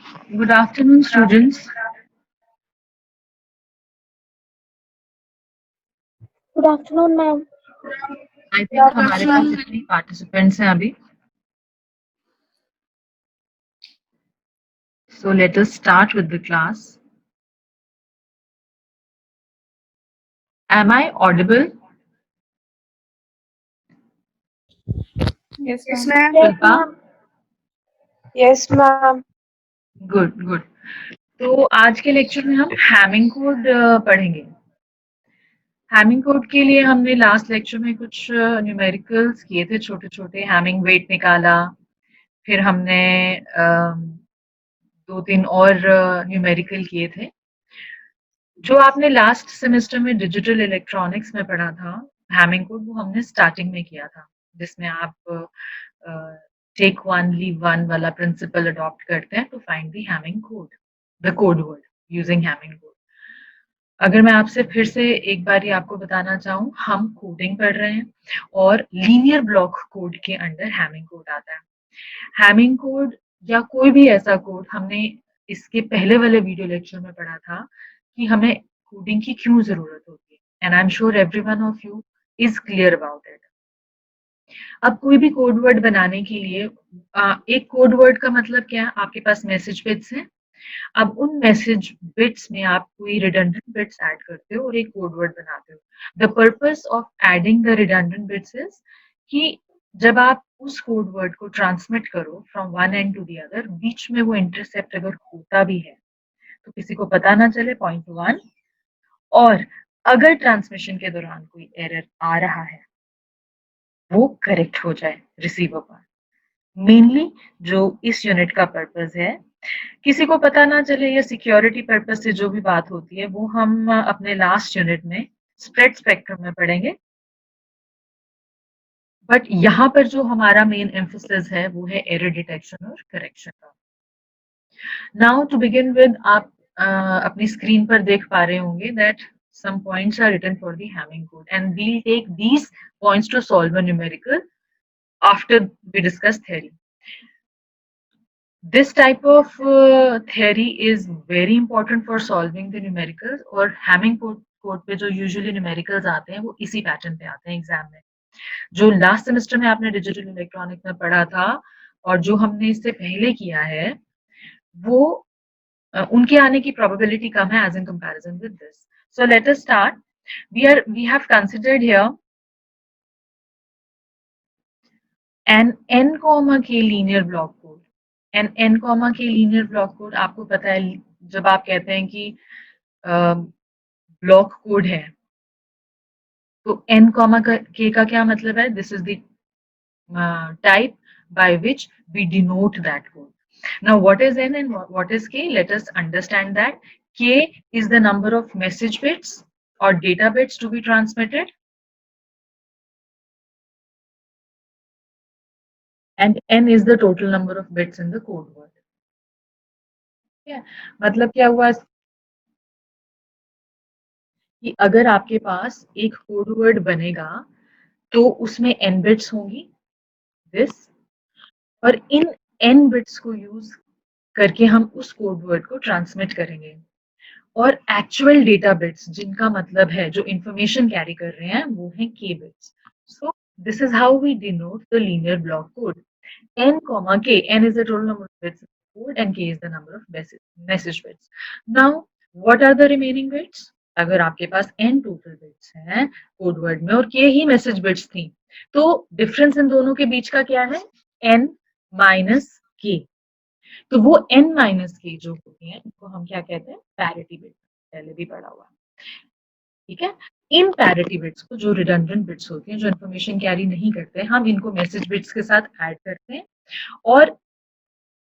Good afternoon, students. Good afternoon, ma'am. I think हमारे पास इतने participants हैं अभी. So let us start with the class. Am I audible? Yes, Yes, ma'am. ma'am. Shilpa? Yes, ma'am. Good, good. तो आज के lecture में हम Hamming code पढ़ेंगे. हैमिंग कोड के लिए हमने लास्ट लेक्चर में कुछ न्यूमेरिकल्स किए थे, छोटे छोटे हैमिंग वेट निकाला. फिर हमने दो तीन और न्यूमेरिकल किए थे. जो आपने लास्ट सेमेस्टर में डिजिटल इलेक्ट्रॉनिक्स में पढ़ा था हैमिंग कोड, वो हमने स्टार्टिंग में किया था, जिसमें आप टेक वन लीव वन वाला प्रिंसिपल अडॉप्ट करते हैं to find the Hamming code, the code word using Hamming code. अगर मैं आपसे फिर से एक बार ही आपको बताना चाहूँ, हम कोडिंग पढ़ रहे हैं और लीनियर ब्लॉक कोड के अंडर हैमिंग कोड आता है. हैमिंग कोड या कोई भी ऐसा कोड हमने इसके पहले वाले वीडियो लेक्चर में पढ़ा था कि हमें कोडिंग की क्यों जरूरत होती है, and I am sure everyone of you is clear about it. अब कोई भी कोड वर्ड बनाने के लिए एक कोड वर्ड का मतलब क्या है, आपके पास मैसेज बिट्स हैं. अब उन मैसेज बिट्स में आप कोई रिडंडेंट बिट्स ऐड करते हो और एक कोड वर्ड बनाते हो. The purpose of adding the redundant bits is कि जब आप उस कोड वर्ड को ट्रांसमिट करो from one end to the other, बीच में वो इंटरसेप्ट अगर होता भी है तो किसी को पता ना चले, पॉइंट वन. और अगर ट्रांसमिशन के दौरान कोई एरर आ रहा है वो करेक्ट हो जाए रिसीवर पर. मेनली जो इस यूनिट का पर्पस है, किसी को पता ना चले या सिक्योरिटी पर्पस से जो भी बात होती है वो हम अपने लास्ट यूनिट में स्प्रेड स्पेक्ट्रम में पढ़ेंगे. बट यहाँ पर जो हमारा मेन एम्फोसिस है वो है एरर डिटेक्शन और करेक्शन का. नाउ टू बिगिन विद, आप अपनी स्क्रीन पर देख पा रहे होंगे that some points are written for the Hamming code, and we'll take these points to solve a numerical after we discuss theory. This type of theory is very important for solving the numericals. और Hamming code पे जो usually numericals आते हैं वो इसी pattern पे आते हैं एग्जाम में. जो लास्ट सेमेस्टर में आपने डिजिटल इलेक्ट्रॉनिक्स में पढ़ा था और जो हमने इससे पहले किया है, वो उनके आने की प्रोबेबिलिटी कम है as in comparison with this. So let us start. We have considered here an n comma k linear block code. n comma k linear block code आपको पता है, जब आप कहते हैं कि ब्लॉक कोड है तो n comma k का क्या मतलब है? This is the type by which we denote that code. Now, what is n and what is k? Let us understand that k is the number of message bits or data bits to be transmitted, and n is the total number of bits in the code word. ठीक है, मतलब क्या हुआ कि अगर आपके पास एक code word बनेगा तो उसमें n बिट्स होंगी, दिस, और इन n बिट्स को यूज करके हम उस कोड वर्ड को ट्रांसमिट करेंगे. और एक्चुअल डेटा बिट्स जिनका मतलब है, जो इंफॉर्मेशन कैरी कर रहे हैं, वो है k bits. So this is how we denote the linear block code. n comma k, n is the total number of bits in the code and k is the number of message bits. Now what are the remaining bits? अगर आपके पास n total bits हैं code word में और k ही message bits थी, तो difference in दोनों के बीच का क्या है? n minus k. तो वो n माइनस k जो होती हैं उनको हम क्या कहते हैं? Parity bit. पहले भी पढ़ा हुआ, ठीक है. इन पैरिटी बिट्स को, जो रिडंडेंट बिट्स होती हैं, जो इन्फॉर्मेशन कैरी नहीं करते, हम इनको मैसेज बिट्स के साथ ऐड करते हैं और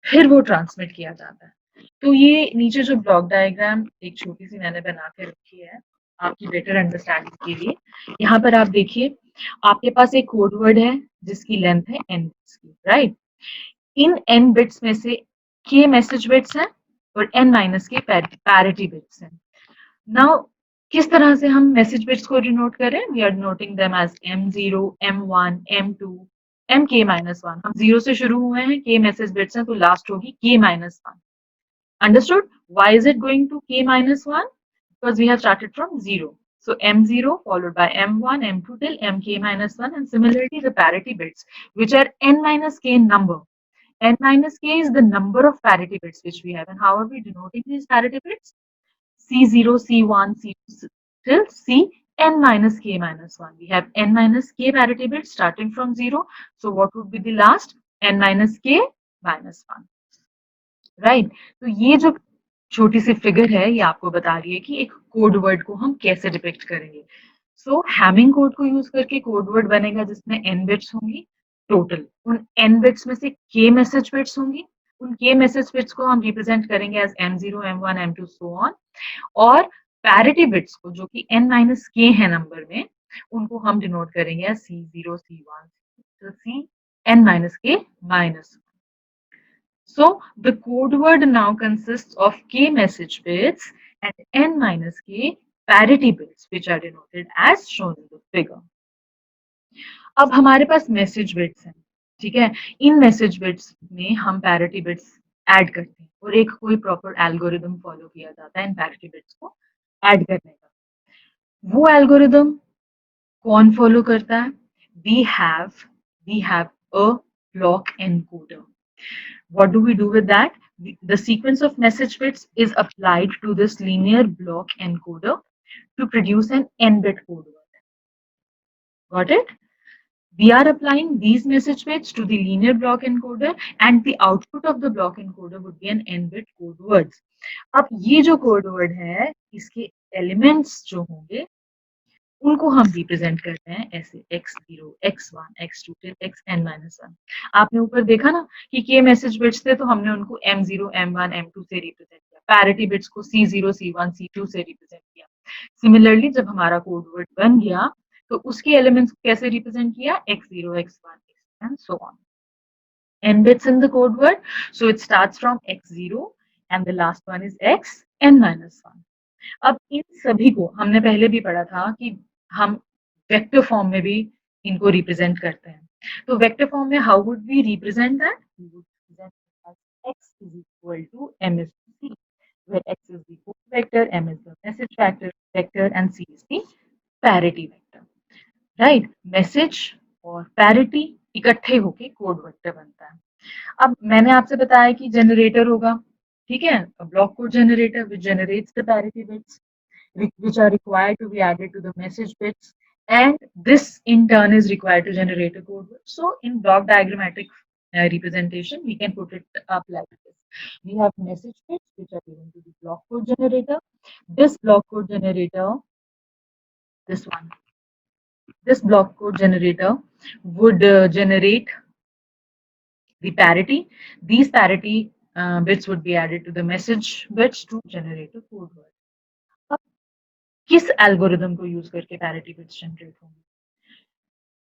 फिर वो ट्रांसमिट किया जाता है. तो ये नीचे जो ब्लॉक डायग्राम एक छोटी सी मैंने बना के रखी है आपकी बेटर अंडरस्टैंडिंग के लिए. यहाँ पर आप देखिए, आपके पास एक कोड वर्ड है जिसकी लेंथ है n बिट्स की, राइट. इन n बिट्स में से k मैसेज बिट्स हैं और n minus k parity bits हैं. नाउ किस तरह से हम मैसेज बिट्स को डिनोट करें? We are denoting them as m0, m1, m2, mk-1. हम 0 से शुरू हुए हैं, k मैसेज बिट्स हैं तो लास्ट होगी k-1. Understood? Why is it going to k minus 1? Because we have started from 0. So M0 followed by M1, M2 till Mk minus 1, and similarly the parity bits, which are n minus k in number. N minus k is the number of parity bits which we have. And how are we denoting these parity bits? C0, C1, C2 till Cn minus k minus 1. We have n minus k parity bits starting from 0. So what would be the last? N minus k minus 1. Right तो ये जो छोटी सी figure है ये आपको बता रही है कि एक कोड वर्ड को हम कैसे डिपिक्ट करेंगे सो हैमिंग कोड को यूज करके कोड वर्ड बनेगा जिसमें n बिट्स होंगी टोटल उन n बिट्स में से k मैसेज बिट्स होंगी उन k मैसेज बिट्स को हम रिप्रेजेंट करेंगे as m0 m1 m2 so on और पैरिटी बिट्स को जो कि n माइनस k है नंबर में उनको हम डिनोट करेंगे एज c0 c1 तो c n minus k minus 1. So the code word now consists of k message bits and n minus k parity bits which are denoted as shown in the figure. अब हमारे पास message bits हैं ठीक है इन message bits में हम parity bits add करते हैं और एक कोई प्रॉपर एल्गोरिदम फॉलो किया जाता है इन पैरिटी बिट्स को ऐड करने का वो एल्गोरिदम कौन फॉलो करता है we have a block encoder What do we do with that? The sequence of message bits is applied to this linear block encoder to produce an n-bit code word. Got it? We are applying these message bits to the linear block encoder and the output of the block encoder would be an n-bit code words. अब ये जो code word है इसके elements जो होंगे उनको हम represent करते हैं ऐसे x0, x1, x2 till xn-1. आपने ऊपर देखा ना कि के मैसेज बिट्स थे तो हमने उनको m0, m1, m2 से रिप्रेजेंट किया पैरिटी बिट्स को c0, c1, c2 से रिप्रेजेंट किया सिमिलरली जब हमारा कोड वर्ड बन गया तो उसके एलिमेंट्स को कैसे रिप्रेजेंट किया x0, x1, and so on. n bits in the code word, so it starts from x0 and the last one is xn-1. अब इन सभी को हमने पहले भी पढ़ा था कि हम वेक्टर फॉर्म में भी इनको रिप्रेजेंट करते हैं तो वेक्टर फॉर्म में how would we represent that we would represent as x is equal to m is to c where x is the code vector m is the message vector and c is the parity vector right message और parity इकट्ठे होके code vector बनता है अब मैंने आपसे बताया कि जनरेटर होगा ठीक है block code generator which generates the parity bits which are required to be added to the message bits and this in turn is required to generate a code word. So in block diagrammatic representation we can put it up like this. We have message bits which are given to the block code generator. This block code generator, this block code generator would generate the parity. These parity bits would be added to the message bits to generate a code word. अब किस algorithm को use करके parity bits generate होंगे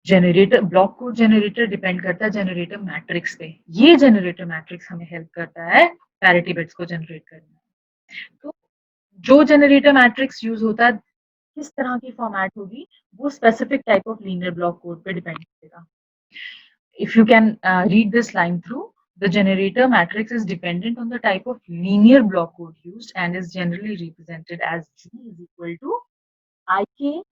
generator block code generator depend करता है generator matrix पे ये generator matrix हमें हेल्प करता है पैरिटी बिट्स को जनरेट करने में तो जो जनरेटर मैट्रिक्स यूज होता है किस तरह की फॉर्मेट होगी वो specific type of linear block code पे डिपेंड करेगा if you can read this line through the generator matrix is dependent on the type of linear block code used and is generally represented as G is equal to IK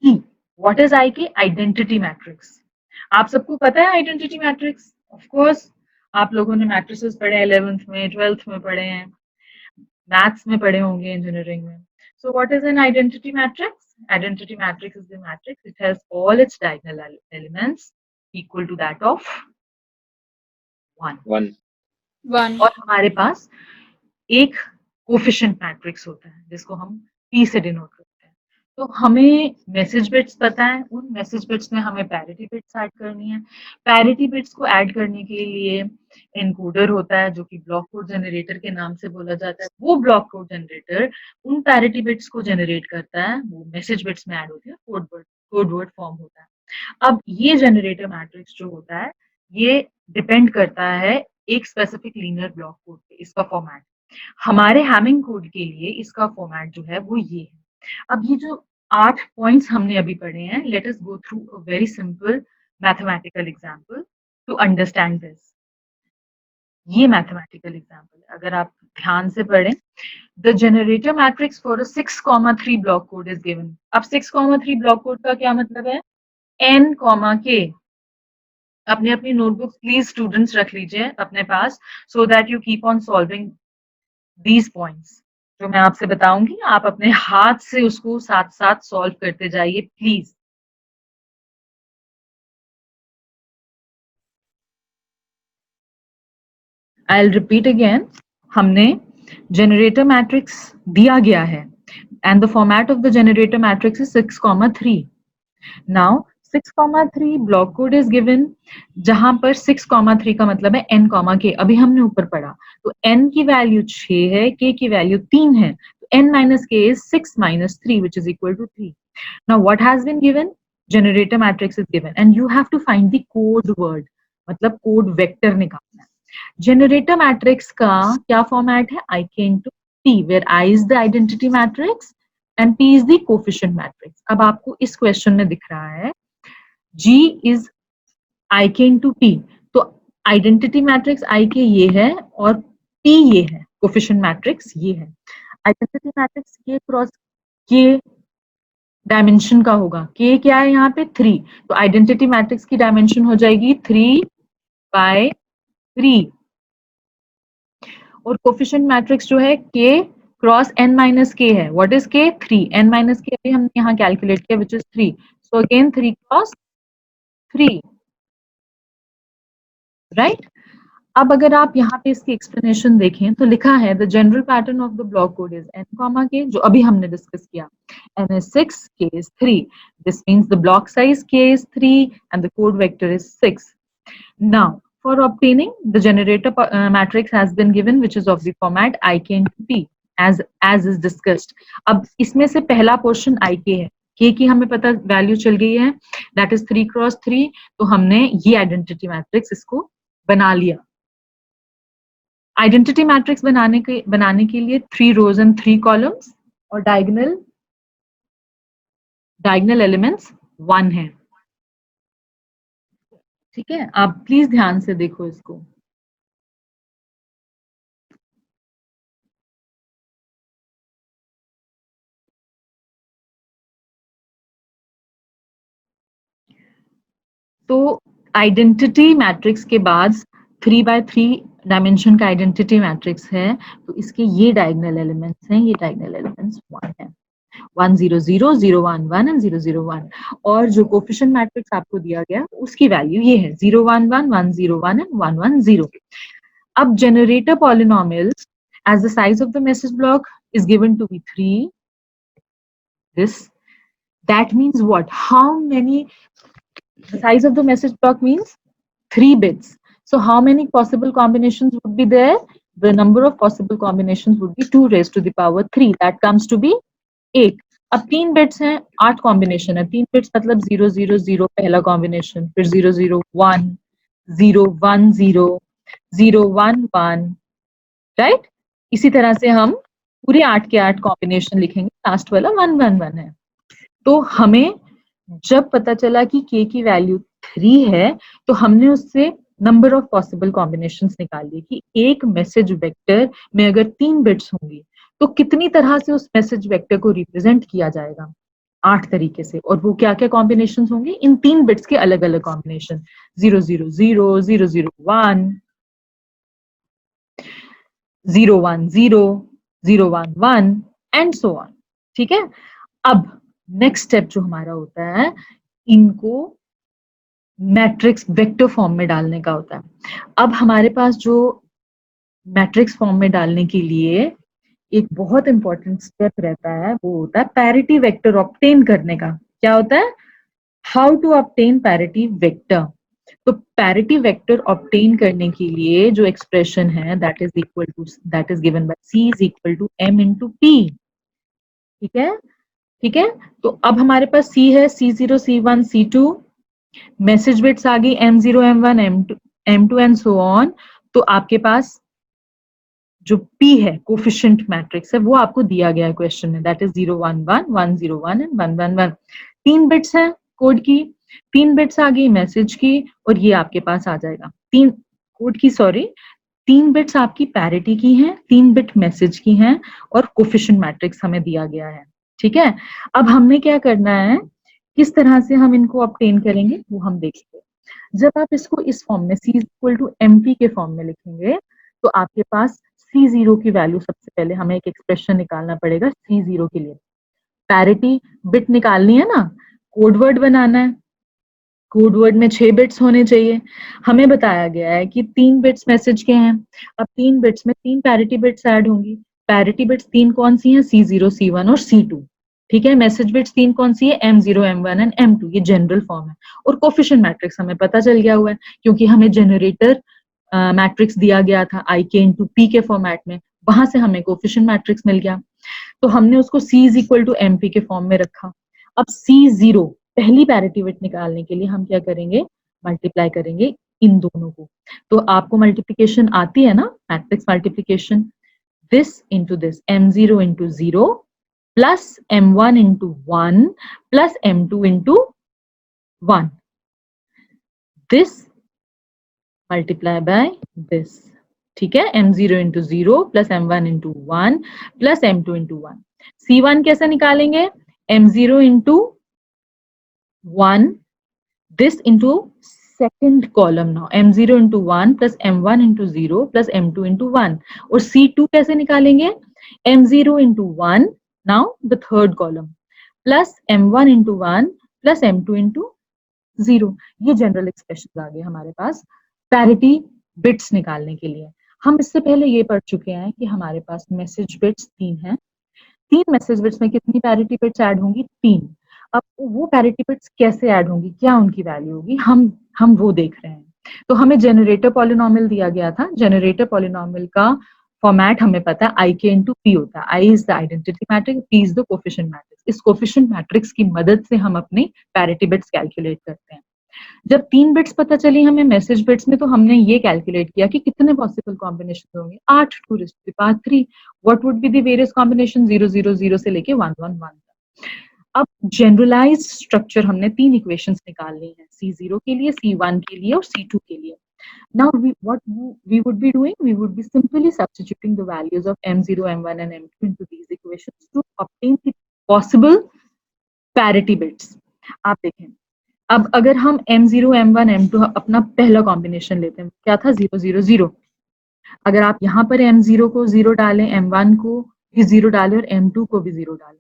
E. What is IK? Identity matrix. आप सबको पता है identity matrix? Of course, आप लोगों ने matrices पढ़े 11th में 12th में पढ़े हैं maths में पढ़े होंगे engineering में so what is an identity matrix? Identity matrix is the matrix it has all its diagonal elements equal to that of 1 और हमारे पास एक कोफिशिएंट मैट्रिक्स होता है जिसको हम P से डिनोट करते हैं तो हमें मैसेज बिट्स पता है उन मैसेज बिट्स में हमें पैरिटी बिट्स ऐड करनी है पैरिटी बिट्स को ऐड करने के लिए एनकोडर होता है जो कि ब्लॉक कोड जनरेटर के नाम से बोला जाता है वो ब्लॉक कोड जनरेटर उन पैरिटी बिट्स को जनरेट करता है वो मैसेज बिट्स में ऐड होती है कोड वर्ड फॉर्म होता है अब ये जनरेटर मैट्रिक्स जो होता है ये डिपेंड करता है एक स्पेसिफिक लीनियर ब्लॉक कोड पे इसका फॉर्मेट हमारे हैमिंग कोड के लिए इसका फॉर्मेट जो है वो ये है अब ये जो 8 पॉइंट्स हमने अभी पढ़े हैं let us go through a very simple mathematical example to understand this ये मैथमेटिकल एग्जाम्पल है, अगर आप ध्यान से पढ़ें। The generator matrix for 6,3 block code is given. अब 6,3 ब्लॉक कोड का क्या मतलब है? n, k। अपने अपनी नोटबुक प्लीज स्टूडेंट्स रख लीजिए अपने पास, so that you keep on solving these points. जो मैं आपसे बताऊंगी आप अपने हाथ से उसको साथ साथ सॉल्व करते जाइए please. I will repeat again. हमने जनरेटर मैट्रिक्स दिया गया है and the format of the generator matrix is 6,3. Now 6,3 block code is given, जहां पर 6,3 का मतलब है n, k। अभी हमने ऊपर पढ़ा तो n की वैल्यू 6 है, k की वैल्यू 3 है, तो n minus k is 6 minus 3 which is equal to 3. Now what has been given? Generator matrix is given and you have to find the code word, मतलब code vector निकालना है। Generator matrix का क्या format है? IK into P, where I is the identity matrix and P is the coefficient matrix. अब आपको इस question में दिख रहा है G is IK into P, तो आइडेंटिटी मैट्रिक्स IK ये है और P ये है, कोफिशिएंट मैट्रिक्स ये है। Identity matrix K cross K dimension का होगा, K क्या है यहाँ पे? 3, तो आइडेंटिटी मैट्रिक्स की डायमेंशन हो जाएगी 3/3 और कोफिशिएंट मैट्रिक्स जो है k cross n minus k है। What is k? 3। n minus k अभी हमने यहाँ कैलकुलेट किया which is 3, so again 3 cross 3, right. अब अगर आप यहाँ पे इसकी एक्सप्लेनेशन देखें तो लिखा है the general pattern of the block code is n, k, जो अभी हमने डिस्कस किया। n is 6, k is 3. This means the block size k is 3 and the code vector is 6. Now for obtaining the generator matrix has been given which is of the format IK into P as is discussed. अब इसमें से पहला portion IK है, K की हमें पता value चल गई है, that is 3 क्रॉस 3, तो हमने ये आइडेंटिटी मैट्रिक्स इसको बना लिया। आइडेंटिटी मैट्रिक्स बनाने के लिए 3 रोज एंड 3 कॉलम्स और डायगोनल एलिमेंट्स 1 है। ठीक है, आप प्लीज ध्यान से देखो इसको। तो आइडेंटिटी मैट्रिक्स के बाद 3/3 डायमेंशन का आइडेंटिटी मैट्रिक्स है, तो इसके ये डायगोनल एलिमेंट्स हैं, ये डायगोनल एलिमेंट्स 1 है, 1 0 0 0 1 1 एंड 0 0 1, और जो कोफिशिएंट मैट्रिक्स आपको दिया गया उसकी वैल्यू ये है 0 1 1 1 0 1 एंड 1 1 0। अब generator polynomials as the size of the message block is given to be 3, that means what? How many? The size of the message block means 3 bits. So how many possible combinations would be there? The number of possible combinations would be 2 raised to the power 3. That comes to be 8. अब 3 bits हैं, 8 combination है। 3 bits मतलब 0 0 0 पहला combination, फिर 0 0 1 0 1 0 0 1 1, right. इसी तरह से हम पूरे 8 के 8 कॉम्बिनेशन लिखेंगे, लास्ट वाला 1 1 1 है। तो हमें जब पता चला कि k की वैल्यू 3 है तो हमने उससे नंबर ऑफ पॉसिबल कॉम्बिनेशंस निकाल लिए कि एक मैसेज वेक्टर में अगर 3 बिट्स होंगी तो कितनी तरह से उस मैसेज वेक्टर को रिप्रेजेंट किया जाएगा, 8 तरीके से। और वो क्या क्या कॉम्बिनेशंस होंगे? इन 3 बिट्स के अलग अलग कॉम्बिनेशन, 0 0 0 0 0 1 0 1 0 0 1 1 एंड सो ऑन। ठीक है, अब नेक्स्ट स्टेप जो हमारा होता है, इनको मैट्रिक्स वेक्टर फॉर्म में डालने का होता है। अब हमारे पास जो मैट्रिक्स फॉर्म में डालने के लिए एक बहुत इंपॉर्टेंट स्टेप रहता है, वो होता है पैरिटी वेक्टर ऑब्टेन करने का। क्या होता है? How to obtain parity vector. तो पैरिटी वेक्टर ऑब्टेन करने के लिए जो एक्सप्रेशन है that is given by C is equal to M into P। ठीक है, ठीक है। तो अब हमारे पास C है, C0 C1 C2, message bits आ गई M0 M1 M2 and so on. तो आपके पास जो P है, कोफिशिएंट मैट्रिक्स है, वो आपको दिया गया है क्वेश्चन में, दैट इज 0 1 1 1 0 1 एंड 1 1 1। 3 बिट्स है कोड की, 3 बिट्स आ गई मैसेज की, और ये आपके पास आ जाएगा 3 कोड की, सॉरी 3 बिट्स आपकी पैरिटी की हैं, 3 बिट मैसेज की हैं और कोफिशिएंट मैट्रिक्स हमें दिया गया है। ठीक है, अब हमने क्या करना है, किस तरह से हम इनको ऑब्टेन करेंगे वो हम देखेंगे। जब आप इसको इस फॉर्म में c इक्वल टू mp के फॉर्म में लिखेंगे तो आपके पास c0 की वैल्यू, सबसे पहले हमें एक एक्सप्रेशन निकालना पड़ेगा c0 के लिए। पैरिटी बिट निकालनी है ना, कोड वर्ड बनाना है, कोड वर्ड में 6 बिट्स होने चाहिए। हमें बताया गया है कि 3 बिट्स मैसेज के हैं, अब 3 बिट्स में 3 पैरिटी बिट्स ऐड होंगी। पैरिटी बिट्स 3 कौन सी हैं, C0, C1 और C2। ठीक है, मैसेज बिट्स 3 कौन सी है, M0, M1 एंड M2, ये जनरल फॉर्म है। और कोफिशिएंट मैट्रिक्स हमें पता चल गया हुआ है क्योंकि हमें जनरेटर मैट्रिक्स दिया गया था IK इंटू P के फॉर्मेट में, वहां से हमें कोफिशिएंट मैट्रिक्स मिल गया, तो हमने उसको C is equal to MP के फॉर्म में रखा। अब C0 पहली पैरिटी बिट निकालने के लिए हम क्या करेंगे, मल्टीप्लाई करेंगे इन दोनों को। तो आपको मल्टीप्लिकेशन आती है ना, matrix multiplication, this into this, M0 into 0 plus M1 into 1 plus M2 into 1, this multiply by this. ठीक है, M0 into 0 plus M1 into 1 plus M2 into 1। C1 कैसे निकालेंगे, M0 into 1, this into second column now, M0 into 1 plus M1 into 0 plus M2 into 1। और C2 कैसे निकालेंगे, M0 into 1, now the third column, plus M1 into 1 plus M2 into 0। ये general expression आ गए हमारे पास parity bits निकालने के लिए। हम इससे पहले ये पढ़ चुके हैं कि हमारे पास मैसेज बिट्स 3 हैं, 3 मैसेज बिट्स में कितनी पैरिटी बिट्स ऐड होंगी, 3। अब वो पैरिटी बिट्स कैसे ऐड होंगी, क्या उनकी वैल्यू होगी, हम वो देख रहे हैं। तो हमें जनरेटर पॉलिनोमियल दिया गया था, जनरेटर पॉलिनोमियल का फॉर्मेट हमें पता है, IK इंटू P होता है। I is the identity matrix, P is the coefficient matrix. इस कोफिशिएंट मैट्रिक्स की मदद से हम अपनी पैरिटी बिट्स कैलकुलेट करते हैं। जब 3 बिट्स पता चली हमें मैसेज बिट्स में, तो हमने ये कैलकुलेट किया कि कितने पॉसिबल कॉम्बिनेशन होंगे, 8 2 to the power 3। What would be the various combination, 0 0 0 से लेके 1 1 1। अब जनरलाइज्ड स्ट्रक्चर हमने 3 इक्वेशंस निकालनी है, C0 के लिए, C1 के लिए और C2 के लिए। Now what we would be doing, we would be simply substituting the values of M0, M1 and M2 into these equations to obtain the possible parity bits। आप देखें, अब अगर हम M0, M1, M2 अपना पहला combination लेते हैं, क्या था, 0 0 0। अगर आप यहाँ पर M0 को 0 डालें, M1 को भी 0 डालें और M2 को भी 0 डालें,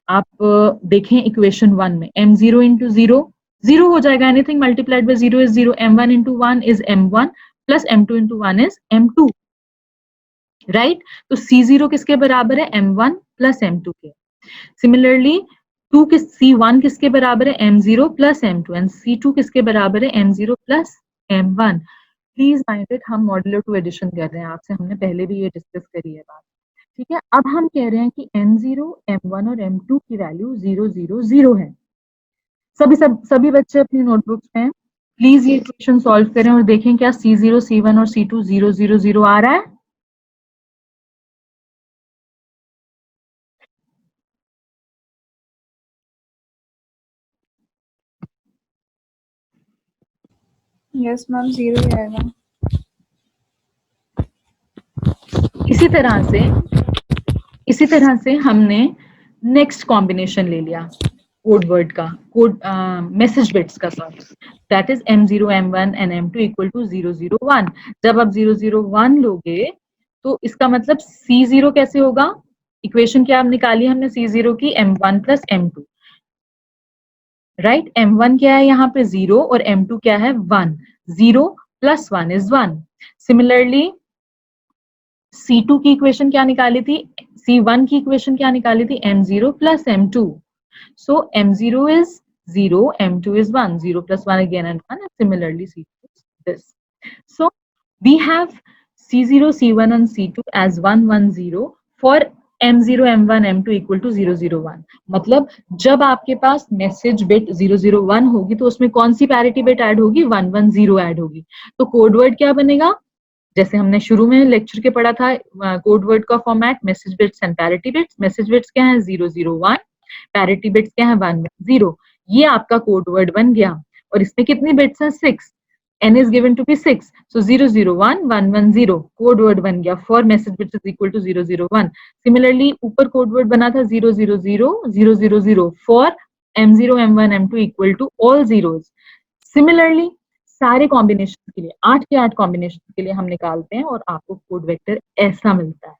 आप देखें इक्वेशन 1 में, M0 इंटू 0 0 हो जाएगा, anything multiplied by 0 is 0, M1 into 1 is M1 plus M2 into 1 is M2, right. तो C0 किसके बराबर है, M1 प्लस M2 के। सिमिलरली C1 किसके बराबर है, M0 plus M2, and C2 किसके बराबर है, M0 plus M1। Please mind it, हम मॉड्यूलर 2 एडिशन कर रहे हैं आपसे, हमने पहले भी ये डिस्कस करी है बात। ठीक है, अब हम कह रहे हैं कि M0, M1 और M2 की वैल्यू 0 0 0 है। सभी बच्चे अपनी नोटबुक्स में प्लीज ये इक्वेशन सॉल्व करें और देखें क्या C0, C1 और C2 0 0 0 आ रहा है। यस मैम, 0 ही आएगा। इसी तरह से हमने नेक्स्ट कॉम्बिनेशन ले लिया कोड वर्ड का, कोड मैसेज बिट्स का, sorry, that is M0, M1 and M2 equal to 0 0 1। जब आप 0 0 1 लोगे तो इसका मतलब C0 कैसे होगा, इक्वेशन क्या निकाली हमने C0 की, M1 plus M2, right. M1 क्या है यहाँ पे 0 और M2 क्या है 1, 0 प्लस 1 इज 1। सिमिलरली C2 की इक्वेशन क्या निकाली थी, C1 की इक्वेशन क्या निकाली थी, M0 plus M2। So M0 is 0, M2 is 1, 0 plus 1 again and 1, and similarly C2 is this. So we have C0, C1 and C2 as 1 1 0 for M0, M1, M2 equal to 0 0 1। मतलब जब आपके पास message bit 0 0 1 होगी तो उसमें कौन सी parity bit add होगी, 1 1 0 add होगी। तो कोड वर्ड क्या बनेगा, जैसे हमने शुरू में लेक्चर के पढ़ा था, कोड वर्ड का format, message bits and parity bits. Message bits क्या है, 0 0 1, पैरिटी बिट्स क्या है, 1 1 0। ये आपका कोड वर्ड बन गया और इसमें कितनी बिट्स हैं, 6। n is given to be 6, so 001 110 code word बन गया for message which is equal to 001. Similarly ऊपर कोड वर्ड बना था 000 for m0 m1 m2 equal to all zeros. Similarly सारे कॉम्बिनेशन के लिए 8 के 8 कॉम्बिनेशन के लिए हम निकालते हैं और आपको कोड वेक्टर ऐसा मिलता है.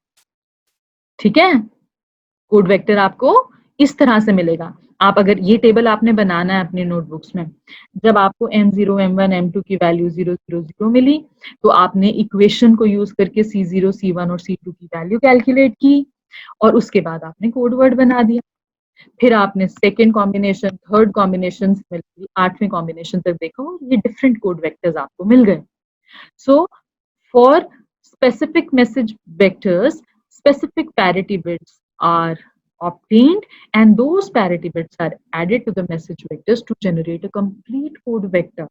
ठीक है, कोड वेक्टर आपको इस तरह से मिलेगा. आप अगर ये टेबल आपने बनाना है अपनी नोटबुक्स में, जब आपको m0 m1 m2 की वैल्यू 000 मिली तो आपने इक्वेशन को यूज करके c0 c1 और c2 की वैल्यू कैलकुलेट की और उसके बाद आपने कोड वर्ड बना दिया. फिर आपने सेकेंड कॉम्बिनेशन, थर्ड कॉम्बिनेशन, 8वें कॉम्बिनेशन तक देखा और ये डिफरेंट कोड वेक्टर्स आपको मिल गए. So for specific message vectors, specific parity bits are obtained and those parity bits are added to the message vectors to generate a complete code vector.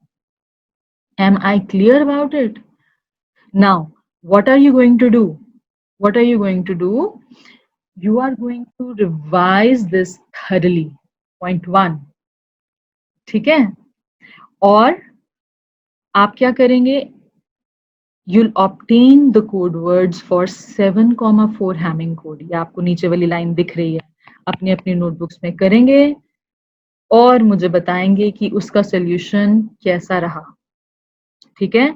Am I clear about it? Now, what are you going to do? What are you going to do? You are going to revise this thoroughly. Point 1. ठीक है? और आप क्या करेंगे? You'll obtain the code words for 7,4 Hamming code. ये आपको नीचे वाली लाइन दिख रही है. अपनी अपनी नोटबुक्स में करेंगे और मुझे बताएंगे कि उसका सोल्यूशन कैसा रहा. ठीक है?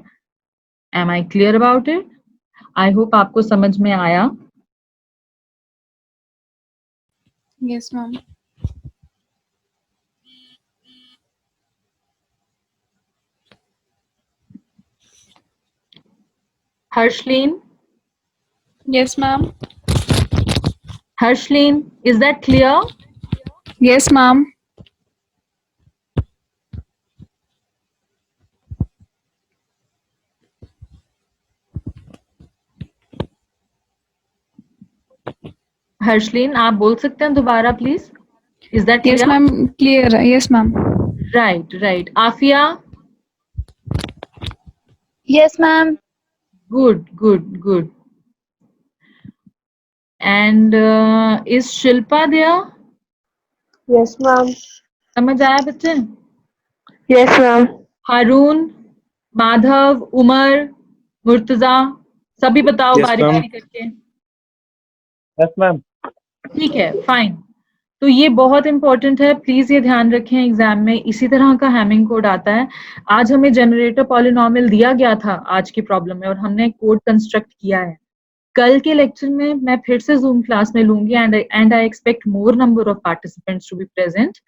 Am I clear about it? I hope आपको समझ में आया. Yes, ma'am. Harshleen? Yes, ma'am. Harshleen, is that clear? Yes, ma'am. Harshleen, आप बोल सकते हैं दोबारा please? Is that clear? Yes, ma'am. Clear. Yes, ma'am. Right, right. Afia? Yes, ma'am. Good, good, good. And is Shilpa there? Yes, ma'am. समझ आया बच्चे? Yes, ma'am. हारून, माधव, उमर, मुर्तजा, सभी बताओ Yes, बारी ma'am. बारी करके. Yes, ma'am. ठीक है, फाइन. तो ये बहुत इंपॉर्टेंट है, प्लीज ये ध्यान रखें एग्जाम में इसी तरह का हैमिंग कोड आता है. आज हमें जनरेटर पॉलिनोमियल दिया गया था आज की प्रॉब्लम में और हमने कोड कंस्ट्रक्ट किया है. कल के लेक्चर में मैं फिर से जूम क्लास में लूंगी and I expect more number of participants to be present.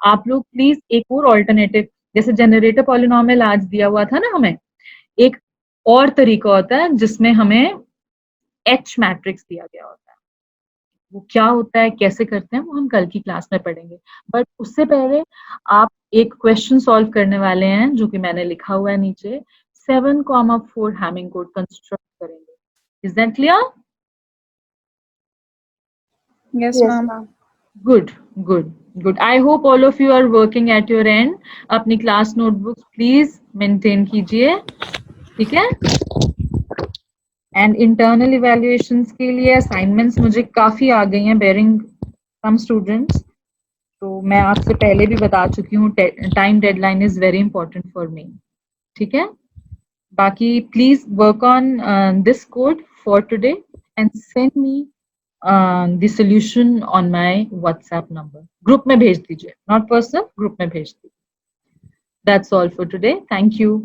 आप लोग प्लीज एक और ऑल्टरनेटिव, जैसे जनरेटर पॉलिनोमियल आज दिया हुआ था ना, हमें एक और तरीका होता है जिसमें हमें एच मैट्रिक्स दिया गया होता है. वो क्या होता है, कैसे करते हैं, वो हम कल की क्लास में पढ़ेंगे. बट उससे पहले आप एक क्वेश्चन सॉल्व करने वाले हैं जो कि मैंने लिखा हुआ है नीचे. 7,4 हैमिंग कोड कंस्ट्रक्ट करेंगे. Is that clear? Yes, Yes, ma'am. ma'am. Good, good, good. I hope all of you are working at your end. अपनी क्लास नोटबुक्स प्लीज मेंटेन कीजिए. ठीक है? एंड इंटरनल इवैल्यूएशंस के लिए असाइनमेंट्स मुझे काफी आ गई हैं, बेरिंग सम स्टूडेंट्स. तो मैं आपसे पहले भी बता चुकी हूँ, time deadline is very important for me. ठीक है? बाकी please work on this code for today and send me the solution on my WhatsApp number. Group में भेज दीजिए, not personal, group में भेज दीजिए. That's all for today. Thank you.